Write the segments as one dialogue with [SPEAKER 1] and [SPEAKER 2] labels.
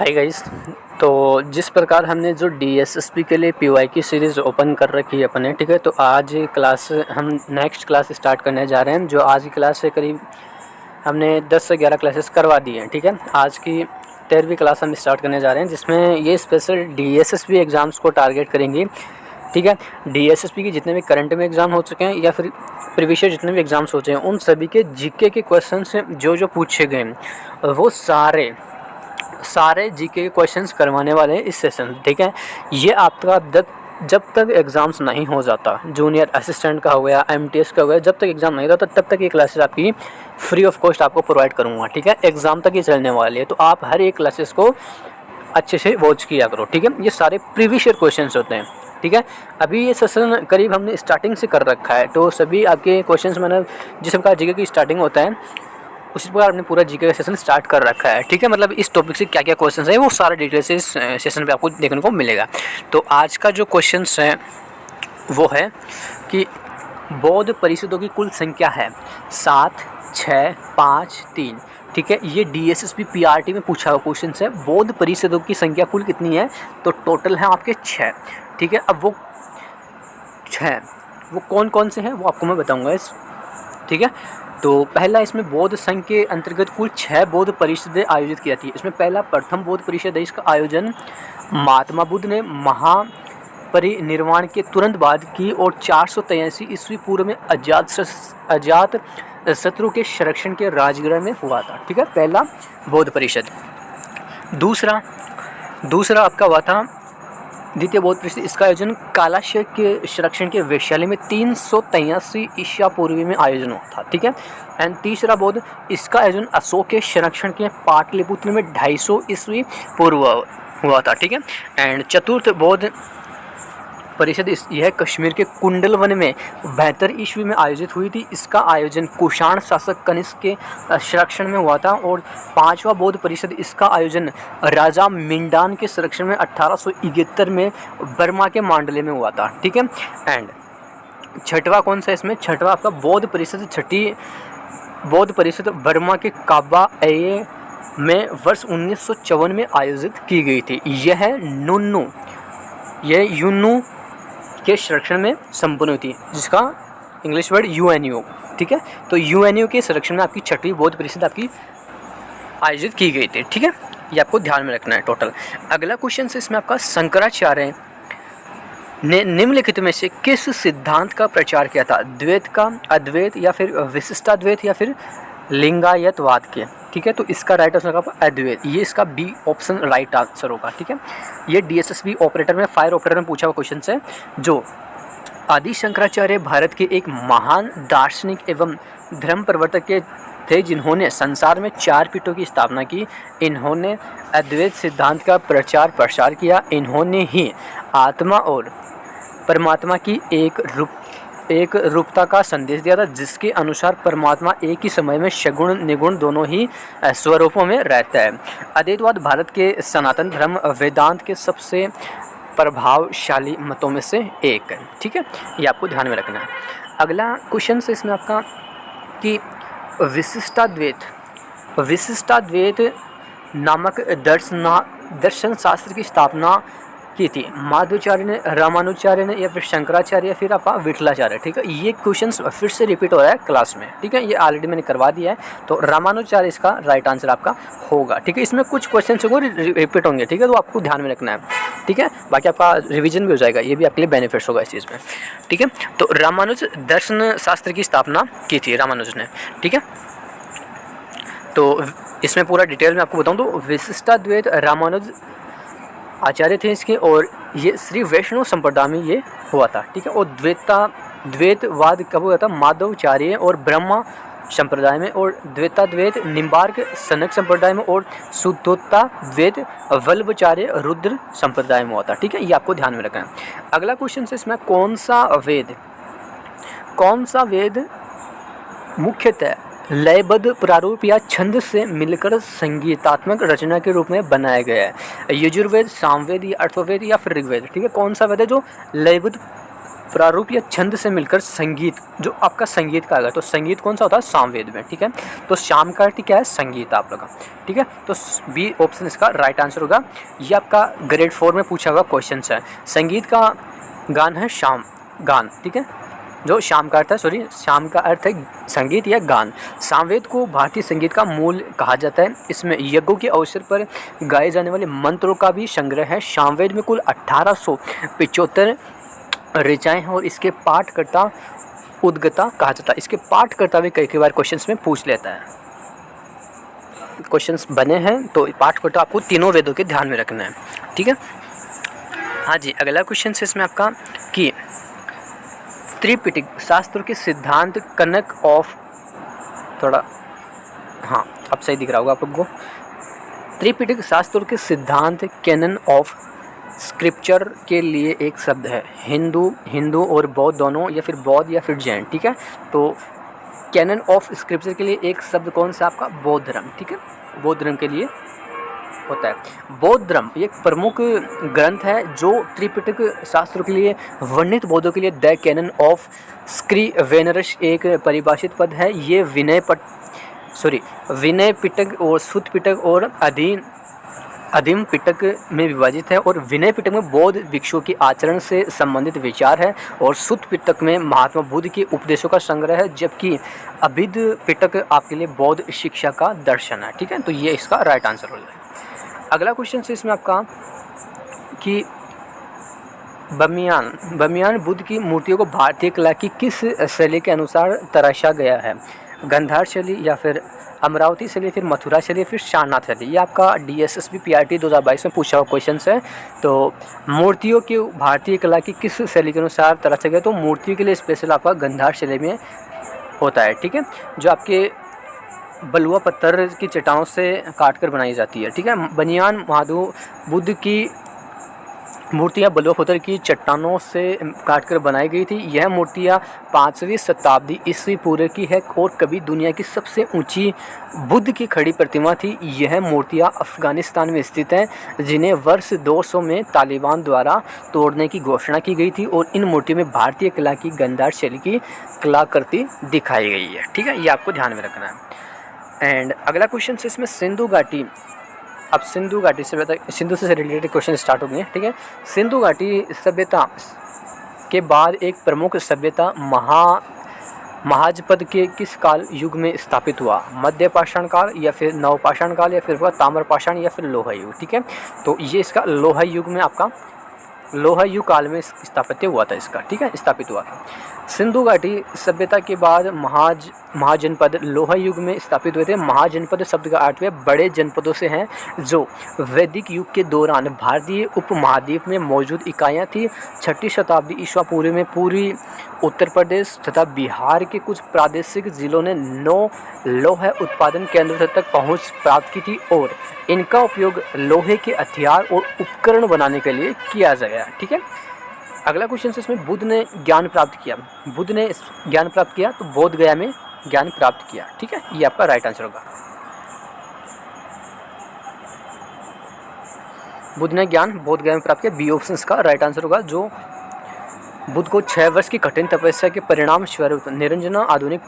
[SPEAKER 1] Hi guys. तो जिस प्रकार हमने जो डीएसएसपी के लिए पीवाई की सीरीज़ ओपन कर रखी है अपने, ठीक है। तो आज क्लास हम नेक्स्ट क्लास स्टार्ट करने जा रहे हैं। जो आज की क्लास से करीब हमने 10 से 11 क्लासेस करवा दी हैं, ठीक है। आज की 13वीं क्लास हम स्टार्ट करने जा रहे हैं, जिसमें ये स्पेशल डीएसएसपी एग्ज़ाम्स को टारगेट करेंगी, ठीक है। डीएसएसपी के जितने भी करंट में एग्ज़ाम हो चुके हैं या फिर प्रीवियस ईयर जितने भी एग्ज़ाम्स हो चुके हैं, उन सभी के जीके के क्वेश्चन से जो पूछे गए हैं वो सारे जीके के क्वेश्चंस करवाने वाले हैं इस सेशन, ठीक है। ये आपका जब तक एग्ज़ाम्स नहीं हो जाता, जूनियर असिस्टेंट का हो गया, एमटीएस का हो गया, जब तक एग्ज़ाम नहीं होता तब तक ये क्लासेस आपकी फ्री ऑफ कॉस्ट आपको प्रोवाइड करूँगा, ठीक है। एग्ज़ाम तक ये चलने वाली है, तो आप हर एक क्लासेस को अच्छे से वॉच किया करो, ठीक है। ये सारे प्रीवियस ईयर क्वेश्चंस होते हैं, ठीक है। अभी ये सेशन करीब हमने स्टार्टिंग से कर रखा है, तो सभी आपके क्वेश्चंस मैंने जिस प्रकार जीके की स्टार्टिंग होता है उसी प्रकार आपने पूरा जीके का सेशन स्टार्ट कर रखा है, ठीक है। मतलब इस टॉपिक से क्या क्या क्वेश्चंस है वो सारा डिटेल से इस सेशन पे आपको देखने को मिलेगा। तो आज का जो क्वेश्चंस है वो है कि बौद्ध परिषदों की कुल संख्या है 7, 6, 5, 3, ठीक है। ये डीएसएसपी पीआरटी में पूछा हुआ क्वेश्चन है। बौद्ध परिषदों की संख्या कुल कितनी है? तो टोटल है आपके 6, ठीक है। अब वो 6 वो कौन कौन से हैं वो आपको मैं बताऊँगा ठीक है। तो पहला इसमें बौद्ध संघ के अंतर्गत कुल 6 बौद्ध परिषदें आयोजित की जाती है। इसमें पहला प्रथम बौद्ध परिषद है, इसका आयोजन महात्मा बुद्ध ने महापरिनिर्वाण के तुरंत बाद की और 483 ईस्वी पूर्व में अजात शत्रु के संरक्षण के राजगृह में हुआ था, ठीक है। पहला बौद्ध परिषद। दूसरा आपका हुआ था द्वितीय बौद्ध परिषद। इसका आयोजन कालाशय के संरक्षण के वेश्यालय में 383 ईसा पूर्वी में आयोजन हुआ था, ठीक है। एंड तीसरा बौद्ध, इसका आयोजन अशोक के संरक्षण के पाटलिपुत्र में 250 ईस्वी पूर्व हुआ था, ठीक है। एंड चतुर्थ बौद्ध परिषद यह कश्मीर के कुंडल वन में 72 ईस्वी में आयोजित हुई थी। इसका आयोजन कुषाण शासक कनिष्क के संरक्षण में हुआ था। और पांचवा बौद्ध परिषद, इसका आयोजन राजा मिंडान के संरक्षण में 1871 में बर्मा के मांडले में हुआ था, ठीक है। एंड छठवा कौन सा इसमें? छठवा आपका बौद्ध परिषद, छठी बौद्ध परिषद बर्मा के काबा ए में वर्ष 1954 में आयोजित की गई थी। यह यूनू के संरक्षण में संपन्न हुई थी, जिसका इंग्लिश वर्ड यूएनयू, ठीक है। तो यूएनयू के संरक्षण में आपकी छठी बौद्ध परिषद आपकी आयोजित की गई थी, ठीक है। ये आपको ध्यान में रखना है टोटल। अगला क्वेश्चन है इसमें आपका, शंकराचार्य ने निम्नलिखित में से किस सिद्धांत का प्रचार किया था? द्वैत का, अद्वैत या फिर विशिष्टाद्वैत या फिर लिंगायतवाद के, ठीक है। तो इसका राइट आंसर होगा अद्वैत। ये इसका बी ऑप्शन राइट आंसर होगा, ठीक है। ये डीएसएसबी ऑपरेटर में, फायर ऑपरेटर में पूछा हुआ क्वेश्चन है। जो आदि शंकराचार्य भारत के एक महान दार्शनिक एवं धर्म प्रवर्तक के थे, जिन्होंने संसार में 4 पीठों की स्थापना की। इन्होंने अद्वैत सिद्धांत का प्रचार प्रसार किया। इन्होंने ही आत्मा और परमात्मा की एक रूपता का संदेश दिया था, जिसके अनुसार परमात्मा एक ही समय में सगुण निगुण दोनों ही स्वरूपों में रहता है। अद्वैतवाद भारत के सनातन धर्म वेदांत के सबसे प्रभावशाली मतों में से एक है, ठीक है। ये आपको ध्यान में रखना है। अगला क्वेश्चन है इसमें आपका कि विशिष्टाद्वैत नामक दर्शन शास्त्र की स्थापना की थी। माधवाचार्य ने, रामानुचार्य ने, या फिर शंकराचार्य या फिर आपका विठलाचार्य, ठीक है। ये क्वेश्चंस फिर से रिपीट हो रहा है क्लास में, ठीक है। ये ऑलरेडी मैंने करवा दिया है। तो रामानुचार्य इसका राइट आंसर आपका होगा, ठीक है। इसमें कुछ क्वेश्चंस रिपीट होंगे, ठीक है। तो आपको ध्यान में रखना है, ठीक है। बाकी आपका रिविजन भी हो जाएगा, ये भी आपके लिए बेनिफिट्स होगा इस चीज़ में, ठीक है। तो रामानुज दर्शन शास्त्र की स्थापना की थी रामानुज ने, ठीक है। तो इसमें पूरा डिटेल में आपको बताऊँ तो विशिष्टाद्वैत रामानुज आचार्य थे इसके, और ये श्री वैष्णव संप्रदाय में ये हुआ था, ठीक है। और द्वैतवाद कब हुआ था? माधवाचार्य और ब्रह्मा संप्रदाय में, और द्वैताद्वैत निम्बार्क सनक संप्रदाय में, और शुद्धोत्ताद्वैत वल्लभाचार्य रुद्र संप्रदाय में हुआ था, ठीक है। ये आपको ध्यान में रखना है। अगला क्वेश्चन है इसमें, कौन सा वेद मुख्यतः लयबद्ध प्रारूप या छंद से मिलकर संगीतात्मक रचना के रूप में बनाया गया है? यजुर्वेद, सामवेद या अथर्ववेद या फिर ऋग्वेद, ठीक है। कौन सा वेद है जो लयबद्ध प्रारूप या छंद से मिलकर संगीत, जो आपका संगीत का आएगा, तो संगीत कौन सा होता है, सामवेद में, ठीक है। तो शाम का अर्थ क्या है, संगीत आप लोग का, ठीक है। तो बी ऑप्शन इसका राइट आंसर होगा। ये आपका ग्रेड 4 में पूछा हुआ क्वेश्चन है। संगीत का गान है शाम गान, ठीक है। जो शाम का अर्थ है, सॉरी, शाम का अर्थ है संगीत या गान। सामवेद को भारतीय संगीत का मूल कहा जाता है। इसमें यज्ञों के अवसर पर गाए जाने वाले मंत्रों का भी संग्रह है। सामवेद में कुल 1875 ऋचाएँ हैं और इसके पाठकर्ता उद्गता कहा जाता है। इसके पाठकर्ता भी कई बार क्वेश्चंस में पूछ लेता है। क्वेश्चंस बने हैं तो पाठकर्ता आपको तीनों वेदों के ध्यान में रखना है, ठीक है। हाँ जी, अगला क्वेश्चन है इसमें आपका कि त्रिपिटक शास्त्रों के सिद्धांत कनक ऑफ, थोड़ा, हाँ अब सही दिख रहा होगा आप लोग को। त्रिपिटक शास्त्रों के सिद्धांत कैनन ऑफ स्क्रिप्चर के लिए एक शब्द है। हिंदू और बौद्ध दोनों, या फिर बौद्ध या फिर जैन, ठीक है। तो कैनन ऑफ स्क्रिप्चर के लिए एक शब्द कौन सा आपका, बौद्ध धर्म, ठीक है। बौद्ध धर्म के लिए होता है। बौद्ध धर्म एक प्रमुख ग्रंथ है जो त्रिपिटक शास्त्रों के लिए वर्णित बौद्धों के लिए द कैनन ऑफ स्क्रिवेनरस एक परिभाषित पद है। ये विनय पिटक और सुत्त पिटक और अधिम पिटक में विभाजित है। और विनय पिटक में बौद्ध भिक्षुओं की आचरण से संबंधित विचार है और सुत्त पिटक में महात्मा बुद्ध के उपदेशों का संग्रह है, जबकि अभिध पिटक आपके लिए बौद्ध शिक्षा का दर्शन है, ठीक है। तो ये इसका राइट आंसर हो जाएगा। अगला क्वेश्चन है इसमें आपका कि बमियान बुद्ध की मूर्तियों को भारतीय कला की किस शैली के अनुसार तराशा गया है। गंधार शैली, या फिर अमरावती शैली, फिर मथुरा शैली, फिर सारनाथ शैली। ये आपका DSSB PRT 2022 में पूछा हुआ क्वेश्चन है। तो मूर्तियों की भारतीय कला की किस शैली के अनुसार तराशा गया, तो मूर्तियों के लिए स्पेशल आपका गंधार शैली में होता है, ठीक है। जो आपके बलुआ पत्थर की चट्टानों से काटकर बनाई जाती है, ठीक है। बनियान महादेव बुद्ध की मूर्तियाँ बलुआ पत्थर की चट्टानों से काटकर बनाई गई थी। यह मूर्तियाँ 5वीं शताब्दी ईस्वी पूर्व की है और कभी दुनिया की सबसे ऊंची बुद्ध की खड़ी प्रतिमा थी। यह मूर्तियाँ अफगानिस्तान में स्थित हैं, जिन्हें वर्ष 200 में तालिबान द्वारा तोड़ने की घोषणा की गई थी। और इन मूर्तियों में भारतीय कला की गंधार शैली की कलाकृति दिखाई गई है, ठीक है। ये आपको ध्यान में रखना है। एंड अगला क्वेश्चन है इसमें सिंधु घाटी। अब सिंधु घाटी सभ्यता, सिंधु से रिलेटेड क्वेश्चन स्टार्ट हो गए, ठीक है। सिंधु घाटी सभ्यता के बाद एक प्रमुख सभ्यता महाजपद के किस काल युग में स्थापित हुआ। मध्य पाषाण काल, या फिर नवपाषाण काल, या फिर ताम्र पाषाण, या फिर लोहा युग, ठीक है। तो ये इसका लोहा युग में आपका लोहा युग काल में स्थापित हुआ था इसका, ठीक है, स्थापित हुआ था। सिंधु घाटी सभ्यता के बाद महाजनपद लोहा युग में स्थापित हुए थे। महाजनपद शब्द का अर्थ है बड़े जनपदों से हैं, जो वैदिक युग के दौरान भारतीय उपमहाद्वीप में मौजूद इकाइयाँ थी। 6वीं शताब्दी ईस्वी पूर्व में पूरी उत्तर प्रदेश तथा बिहार के कुछ प्रादेशिक जिलों ने 9 लोहा उत्पादन केंद्रों तक पहुँच प्राप्त की थी और इनका उपयोग लोहे के हथियार और उपकरण बनाने के लिए किया गया, ठीक है। अगला क्वेश्चन है इसमें बुद्ध ने ज्ञान प्राप्त किया। बुद्ध ने ज्ञान प्राप्त किया तो बोध गया में ज्ञान प्राप्त किया, ठीक है। ये आपका राइट आंसर होगा। बुद्ध ने ज्ञान बोध गया में प्राप्त किया, बी ऑप्शन का राइट आंसर होगा। जो बुद्ध को 6 वर्ष की कठिन तपस्या के परिणाम स्वरूप निरंजना आधुनिक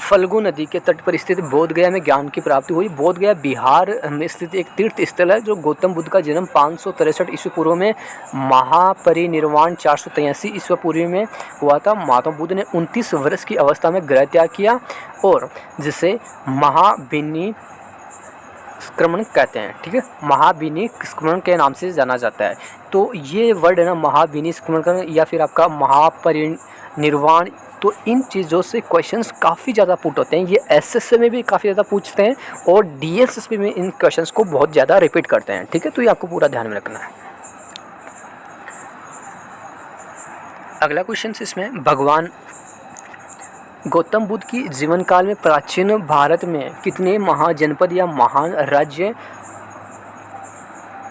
[SPEAKER 1] फल्गु नदी के तट पर स्थित बोध गया में ज्ञान की प्राप्ति हुई। बोध गया बिहार में स्थित एक तीर्थ स्थल है। जो गौतम बुद्ध का जन्म 563 ईस्वी पूर्व में, महापरिनिर्वाण 483 ईस्वी पूर्व में हुआ था। महात्मा बुद्ध ने 29 वर्ष की अवस्था में गृह त्याग किया और जिसे महाविनिष्क्रमण कहते हैं, ठीक है। महाविनिष्क्रमण के नाम से जाना जाता है। तो ये वर्ड है ना, महाविनिष्क्रमण या फिर आपका महापरिनिर्वाण, तो इन चीज़ों से क्वेश्चंस काफ़ी ज़्यादा पुट होते हैं। ये एसएससी में भी काफ़ी ज़्यादा पूछते हैं और डीएसएसपी में इन क्वेश्चंस को बहुत ज़्यादा रिपीट करते हैं, ठीक है। तो ये आपको पूरा ध्यान में रखना है। अगला क्वेश्चन इसमें भगवान गौतम बुद्ध की जीवन काल में प्राचीन भारत में कितने महाजनपद या महान राज्य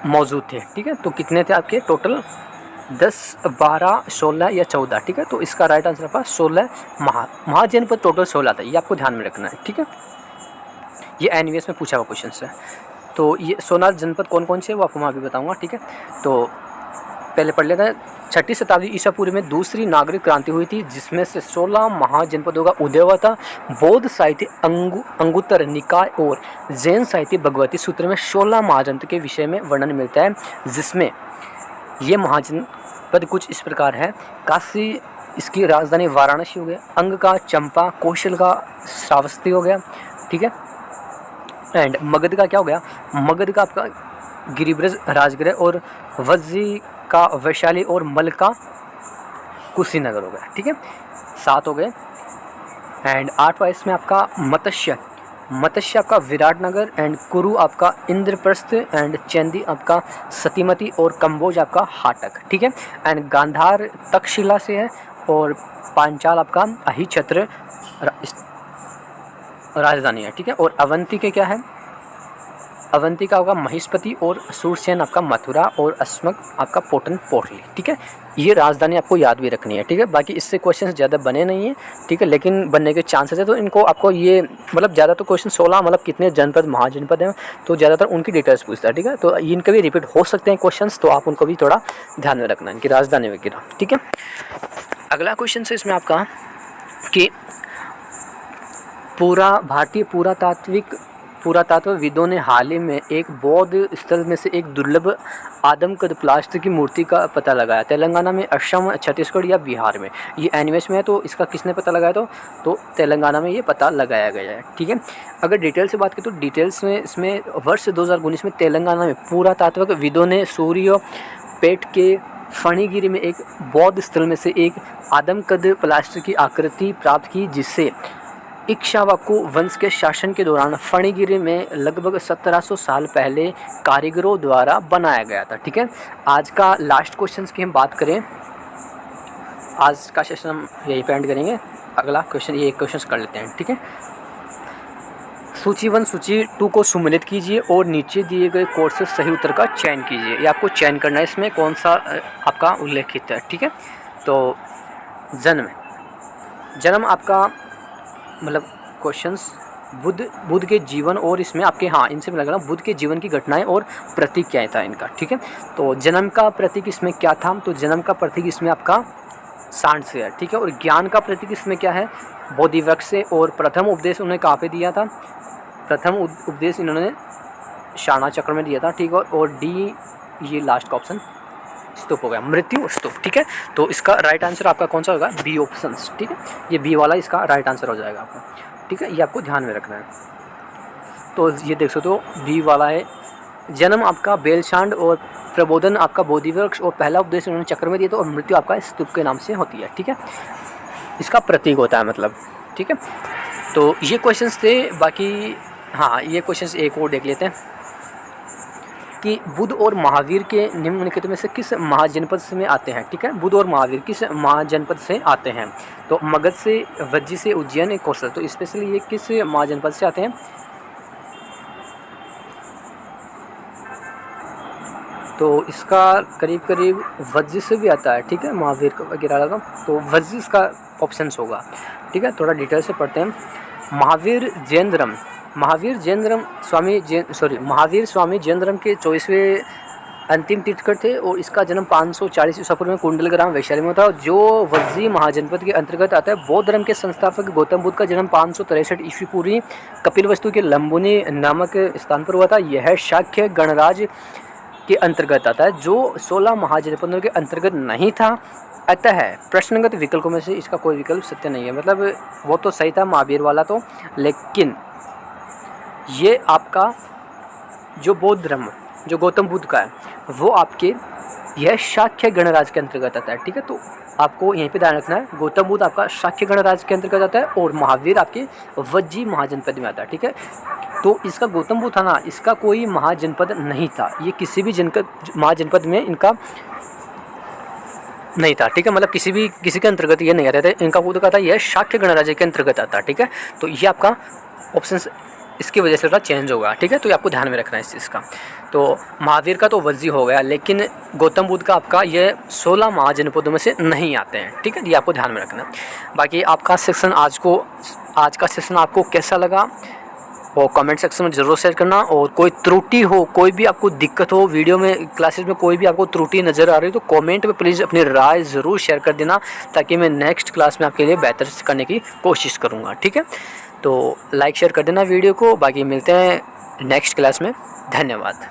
[SPEAKER 1] मौजूद थे, ठीक है। तो कितने थे आपके टोटल, 10, 12, 16 या 14, ठीक है। तो इसका राइट आंसर आपका 16 महाजनपद टोटल 16 था। ये आपको ध्यान में रखना है, ठीक है। ये एनवीएस में पूछा हुआ क्वेश्चन है। तो ये 16 जनपद कौन कौन से वो आपको मैं अभी बताऊंगा, ठीक है। तो पहले पढ़ लेते हैं। 6ठी शताब्दी ईसा पूर्व में दूसरी नागरिक क्रांति हुई थी, जिसमें से 16 महाजनपदों का उदय हुआ था। बौद्ध साहित्य अंगुत्तर निकाय और जैन साहित्य भगवती सूत्र में 16 महाजनपद के विषय में वर्णन मिलता है, जिसमें ये महाजनपद कुछ इस प्रकार है। काशी, इसकी राजधानी वाराणसी हो गया। अंग का चंपा, कौशल का श्रावस्ती हो गया, ठीक है। एंड मगध का क्या हो गया, मगध का आपका गिरिब्रज राजगृह, और वज्जी का वैशाली, और मल का कुशीनगर हो गया, ठीक है। 7 हो गए। एंड 8वां इसमें आपका मत्स्य आपका विराटनगर, एंड कुरु आपका इंद्रप्रस्थ, एंड चंदी आपका सतीमती, और कंबोज आपका हाटक, ठीक है। एंड गांधार तक्षशिला से है, और पांचाल आपका अहिछत्र राजधानी है, ठीक है। और अवंती के क्या है, अवंती का होगा महिष्पति, और सूरसेन आपका मथुरा, और अस्मक आपका पोटन पोटली, ठीक है। ये राजधानी आपको याद भी रखनी है, ठीक है। बाकी इससे क्वेश्चन ज़्यादा बने नहीं है, ठीक है, लेकिन बनने के चांसेस है। तो इनको आपको ये मतलब ज़्यादा तो क्वेश्चन 16 मतलब कितने जनपद महाजनपद हैं, तो ज़्यादातर उनकी डिटेल्स पूछता है, ठीक है। तो इनके भी रिपीट हो सकते हैं क्वेश्चन, तो आप उनको भी थोड़ा ध्यान में रखना, इनकी राजधानी वगैरह, ठीक है। अगला क्वेश्चन है इसमें आपका कि भारतीय पुरातात्वविदों ने हाल ही में एक बौद्ध स्थल में से एक दुर्लभ आदमकद प्लास्टर की मूर्ति का पता लगाया। तेलंगाना में, असम, छत्तीसगढ़ या बिहार में। ये एनिमेस में है, तो इसका किसने पता लगाया, तो तेलंगाना में ये पता लगाया गया है, ठीक है। अगर डिटेल से बात करें तो डिटेल्स में इसमें वर्ष 2019 में तेलंगाना में पुरातात्वविदों ने सूर्यापेट के फणिगिरी में एक बौद्ध स्थल में से एक आदमकद प्लास्टर की आकृति प्राप्त की, जिससे इक्ष्वाकु वंश के शासन के दौरान फणिगिरी में लगभग 1700 साल पहले कारीगरों द्वारा बनाया गया था, ठीक है। आज का लास्ट क्वेश्चन की हम बात करें, आज का सेशन हम यही पे एंड करेंगे। अगला क्वेश्चन, ये एक क्वेश्चन कर लेते हैं, ठीक है। सूची 1 सूची 2 को सम्मिलित कीजिए और नीचे दिए गए कोर्स से सही उत्तर का चयन कीजिए। ये आपको चयन करना है, इसमें कौन सा आपका उल्लेखित है, ठीक है। तो जन्म आपका मतलब क्वेश्चंस बुद्ध के जीवन, और इसमें आपके इनसे मिला गया बुद्ध के जीवन की घटनाएं और प्रतीक क्या था इनका, ठीक है। तो जन्म का प्रतीक इसमें क्या था, तो जन्म का प्रतीक इसमें आपका सांड से है, ठीक है। और ज्ञान का प्रतीक इसमें क्या है, बोधि वृक्ष से। और प्रथम उपदेश उन्होंने कहाँ पे दिया था, प्रथम उपदेश इन्होंने शाणा चक्र में दिया था, ठीक है। और डी, ये लास्ट का ऑप्शन स्तूप हो गया, मृत्यु और स्तूप, ठीक है। तो इसका राइट आंसर आपका कौन सा होगा, बी ऑप्शन, ठीक है। ये बी वाला इसका राइट आंसर हो जाएगा आपका, ठीक है। ये आपको ध्यान में रखना है। तो ये देख सकते हो बी वाला है। जन्म आपका बेलशांड, और प्रबोधन आपका बोधि वृक्ष, और पहला उपदेश उन्होंने चक्र में दिया था, और मृत्यु आपका स्तूप के नाम से होती है, ठीक है। इसका प्रतीक होता है मतलब, ठीक है। तो ये क्वेश्चंस थे। बाकी ये क्वेश्चंस एक और देख लेते हैं कि बुद्ध और महावीर के निम्नलिखित में से किस महाजनपद से में आते हैं, ठीक है। बुद्ध और महावीर किस महाजनपद से आते हैं, तो मगध से, वज्जी से, उज्जैन, कौशल। तो स्पेशली ये किस महाजनपद से आते हैं, तो इसका करीब करीब वज्जी से भी आता है, ठीक है, महावीर वगैरह लगा, तो वज्जी इसका ऑप्शन होगा, ठीक है। थोड़ा डिटेल से पढ़ते हैं। महावीर स्वामी जैनधर्म के 24वें अंतिम तीर्थकर थे, और इसका जन्म 540 ईसा पूर्व में कुंडलग्राम वैशाली में था, जो वज्जी महाजनपद के अंतर्गत आता है। बौद्ध धर्म के संस्थापक गौतम बुद्ध का जन्म 563 ईस्वी पूर्व कपिलवस्तु के लंबुनी नामक स्थान पर हुआ था। यह शाक्य गणराज्य के अंतर्गत आता है, जो 16 महाजनपदों के अंतर्गत नहीं था। अतः प्रश्नगत विकल्पों में से इसका कोई विकल्प सत्य नहीं है। मतलब वो तो सही था महावीर वाला तो, लेकिन ये आपका जो बौद्ध धर्म जो गौतम बुद्ध का है, वो आपके यह शाक्य गणराज्य के अंतर्गत आता है, ठीक है। तो आपको यहीं पे ध्यान रखना है, गौतम बुद्ध आपका शाक्य गणराज्य के अंतर्गत आता है, और महावीर आपके वज्जी महाजनपद में आता है, ठीक है। तो इसका गौतम बुद्ध था ना, इसका कोई महाजनपद नहीं था, ये किसी भी महाजनपद में इनका नहीं था, ठीक है। मतलब किसी के अंतर्गत ये नहीं आता था, इनका बुद्ध का था, यह शाक्य गणराज्य के अंतर्गत आता है, ठीक है। तो ये आपका ऑप्शन इसकी वजह से थोड़ा चेंज होगा, ठीक है। तो ये आपको ध्यान में रखना है इस चीज़ का। तो महावीर का तो वज्जी हो गया, लेकिन गौतम बुद्ध का आपका ये 16 महाजनपदों में से नहीं आते हैं, ठीक है। ये आपको ध्यान में रखना है। बाकी आपका सेक्शन आज का सेशन आपको कैसा लगा, और कमेंट सेक्शन में ज़रूर शेयर करना। और कोई त्रुटि हो, कोई भी आपको दिक्कत हो वीडियो में, क्लासेस में कोई भी आपको त्रुटि नज़र आ रही हो तो कमेंट में प्लीज़ अपनी राय ज़रूर शेयर कर देना, ताकि मैं नेक्स्ट क्लास में आपके लिए बेहतर करने की कोशिश करूँगा। ठीक है, तो लाइक शेयर कर देना वीडियो को। बाकी मिलते हैं नेक्स्ट क्लास में। धन्यवाद।